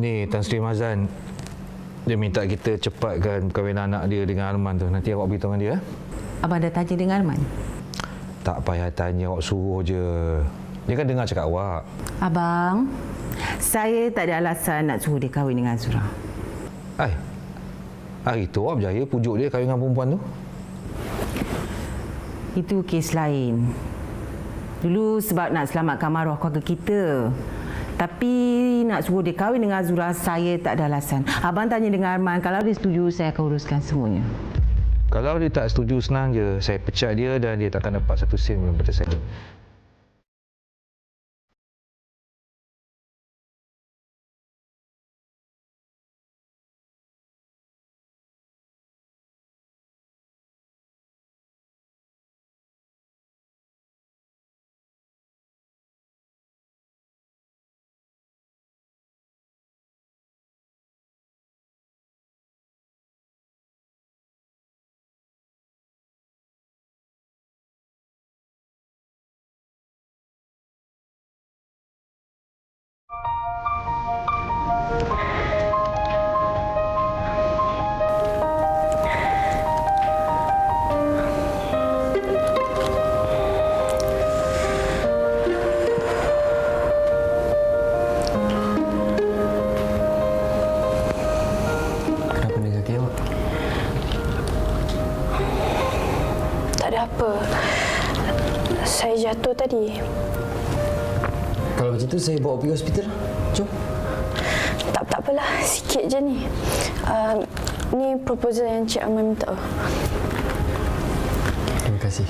Ni Tan Sri Mazan, dia minta kita cepatkan perkahwinan anak dia dengan Arman tu. Nanti awak beritahu dengan dia. Abang dah tanya dengan Arman? Tak payah tanya, awak suruh je. Dia kan dengar cakap awak. Abang, saya tak ada alasan nak suruh dia kahwin dengan Azura. Hari tu awak berjaya pujuk dia kahwin dengan perempuan tu. Itu kes lain. Dulu sebab nak selamatkan maruah keluarga kita. Tapi nak suruh dia kahwin dengan Azura, saya tak ada alasan. Abang tanya dengan Arman, kalau dia setuju, saya akan uruskan semuanya. Kalau dia tak setuju, senang je. Saya pecat dia dan dia takkan dapat satu sen daripada saya. Apa? Saya jatuh tadi. Kalau macam tu, saya bawa pergi hospital. Jom. Tak apalah, sikit je ni. Ni proposal yang Cik Arman minta. Terima kasih.